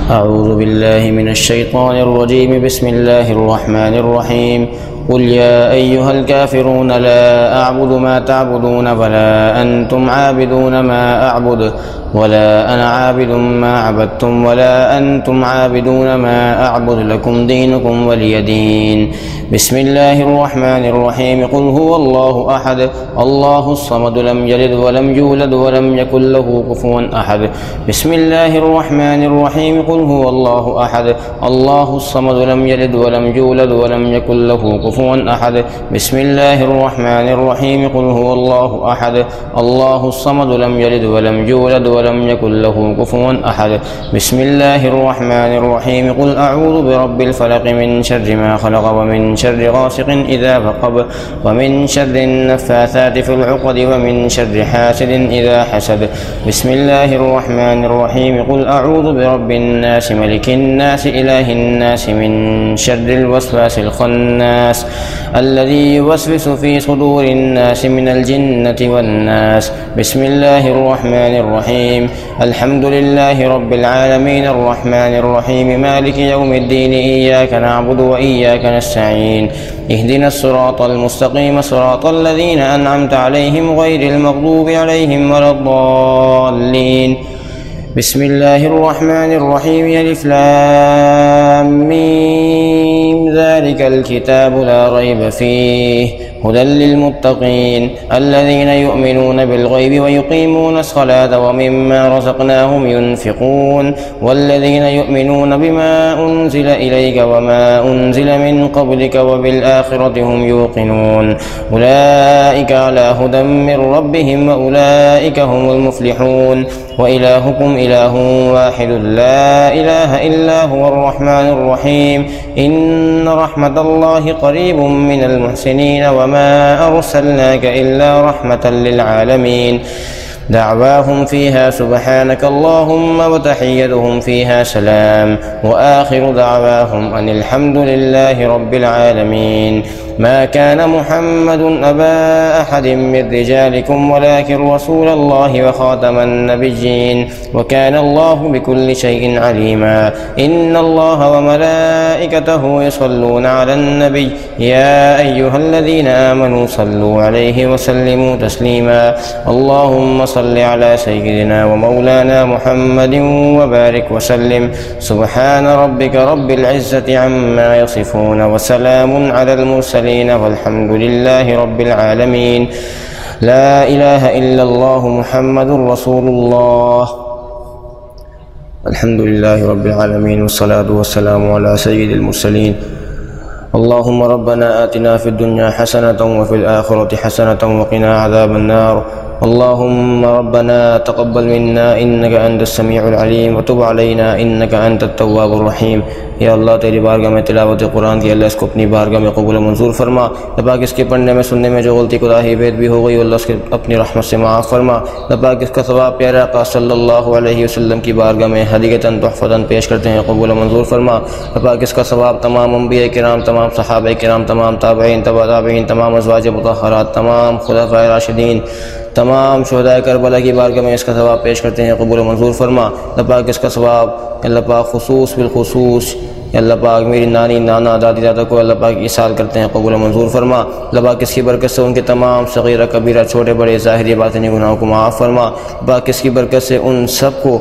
أعوذ بالله من الشيطان الرجيم. بسم الله الرحمن الرحيم. قل يا أيها الكافرون لا أعبد ما تعبدون ولا أنتم عابدون ما أعبد ولا أنا عابد ما عبدتم ولا أنتم عابدون ما أعبد لكم دينكم ولي دين. بسم الله الرحمن الرحيم. قل هو الله أحد الله الصمد لم يلد ولم يولد ولم يكن له كفوا أحد. بسم الله الرحمن الرحيم. قل هو الله أحد الله الصمد لم يلد ولم يولد ولم يكن له كفوا أحد. بسم الله الرحمن الرحيم. قل هو الله أحد الله الصمد لم يلد ولم يولد ولم يكن له كفوا أحد. بسم الله الرحمن الرحيم. قل أعوذ برب الفلق من شر ما خلق ومن شر غاسق إذا وقب ومن شر النفاثات في العقد ومن شر حاسد إذا حسد. بسم الله الرحمن الرحيم. قل أعوذ برب الناس ملك الناس إله الناس من شر الوسواس الخناس الذي يوسوس في صدور الناس من الجنة والناس. بسم الله الرحمن الرحيم. الحمد لله رب العالمين الرحمن الرحيم مالك يوم الدين إياك نعبد وإياك نستعين اهدنا الصراط المستقيم صراط الذين أنعمت عليهم غير المغضوب عليهم ولا الضالين. بسم الله الرحمن الرحيم. ألف لام ميم ذلك الكتاب لا ريب فيه هدى للمتقين الذين يؤمنون بالغيب ويقيمون الصلاة ومما رزقناهم ينفقون والذين يؤمنون بما أنزل إليك وما أنزل من قبلك وبالآخرة هم يوقنون أولئك على هدى من ربهم وأولئك هم المفلحون. وإلهكم إله واحد لا إله إلا هو الرحمن الرحيم. إن رحمة الله قريب من المحسنين وما أرسلناك إلا رحمة للعالمين. دعواهم فيها سبحانك اللهم وتحيتهم فيها سلام وآخر دعواهم أن الحمد لله رب العالمين. ما كان محمد أبا أحد من رجالكم ولكن رسول الله وخاتم النبيين وكان الله بكل شيء عليما. إن الله وملائكته يصلون على النبي يا أيها الذين آمنوا صلوا عليه وسلموا تسليما. اللهم صل على سيدنا ومولانا محمد وبارك وسلم. سبحان ربك رب العزة عما يصفون وسلام على المرسلين والحمد لله رب العالمين. لا إله إلا الله محمد رسول الله. الحمد لله رب العالمين والصلاة والسلام على سيد المرسلين. اللهم ربنا آتنا في الدنيا حسنة وفي الآخرة حسنة وقنا عذاب النار. اللهم ربنا تقبل منا إنك أنت السميع العليم وتب علينا إنك أنت التواب الرحيم. या अल्लाह तेरी बारगाह में तिलावत कुरान की अल्लाह इसको अपनी बारगाह में कबूल मंजूर फरमा। लबाक इसके पढ़ने में सुनने में जो गलती कुराही वेद भी हो गई अल्लाह इसके अपनी रहमत से माफ़ फरमा। लबाक इसका सवाब प्यारा आका सल्लल्लाहु अलैहि वसल्लम की बारगाह में हदीयतन तोहफ़तन पेश करते हैं, कबूल मंजूर फरमा। लबाक इसका सवाब तमाम अंबिया किराम, तमाम सहाबा किराम, तमाम ताबईन, तबा ताबईन, तमाम अज़वाज मुतहहरात, तमाम खुलफ़ाए राशिदीन, तमाम शुहदाए करबला की बारगाह में इसका सवाब पेश करते हैं, कबूल मंजूर फरमा। अल्लाह पाक इसका सवाब अल्लाह पाक खुसूस बिलखुसूस अल्लाह पाक मेरी नानी नाना दादी दादा को अल्लाह पाक इसाल करते हैं, कबूल मंजूर फरमा। अल्लाह पाक इसकी बरकत से उनके तमाम सगीरा कबीरा छोटे बड़े ज़ाहिरी बातिनी गुनाहों को माफ़ फरमा। पाक इसकी बरकत से उन सब को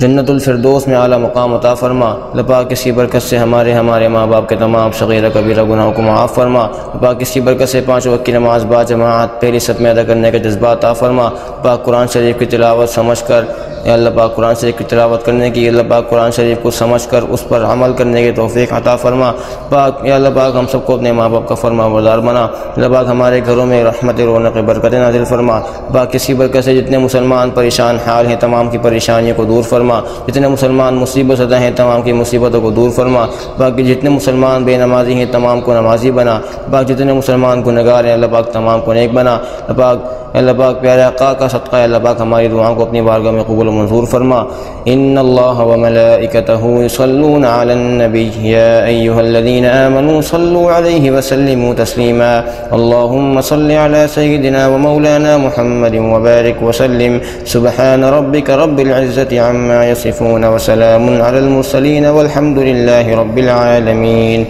जन्नतुल फिरदौस में आला मकाम अता फरमा। लपाक किसी बरकत से हमारे माँ बाप के तमाम सगीरा कबीरा गुनाहों को माफ़ फरमा। लपाक किसी बरकत से 5 वक्त की नमाज बाजमात पहली सत में अदा करने का जज्बा अता फरमा। पाक कुरान शरीफ की तिलावत समझ कर अल्लाह पाक कुरान शरीफ की तिलावत करने की अल्लाह पाक कुरान शरीफ को समझ कर उस पर अमल करने की तौफीक अता फरमा। पाक या अल्लाह पाक हम सबको अपने माँ बाप का फरमाबरदार बना। अल्लाह पाक हमारे घरों में रहमत रौनक बरकत नाज़िल फरमा। पाक किसी बरकत से जितने मुसलमान परेशान हाल हैं तमाम की परेशानियों को दूर फरमा। जितने मुसलमान मुसीबत ज़दा हैं तमाम की मुसीबतों को दूर फरमा। बाकी जितने मुसलमान बेनमाजी हैं तमाम को नमाजी बना। बाकी जितने मुसलमान गुनहगार हैं अल्लाह पाक तमाम को नेक बना। पाक اللہ پاک پیارے آقا کا صدقہ اللہ پاک ہماری دعاؤں کو اپنی بارگاہ میں قبول و منظور فرما۔ ان اللہ وملائکتہ یصلون علی النبی یا ایھا الذین آمنوا صلوا علیہ وسلموا تسلیما۔ اللہم صل علی سیدنا ومولانا محمد وبارک وسلم۔ سبحان ربک رب العزة عما یصفون وسلام علی المرسلین والحمد للہ رب العالمین۔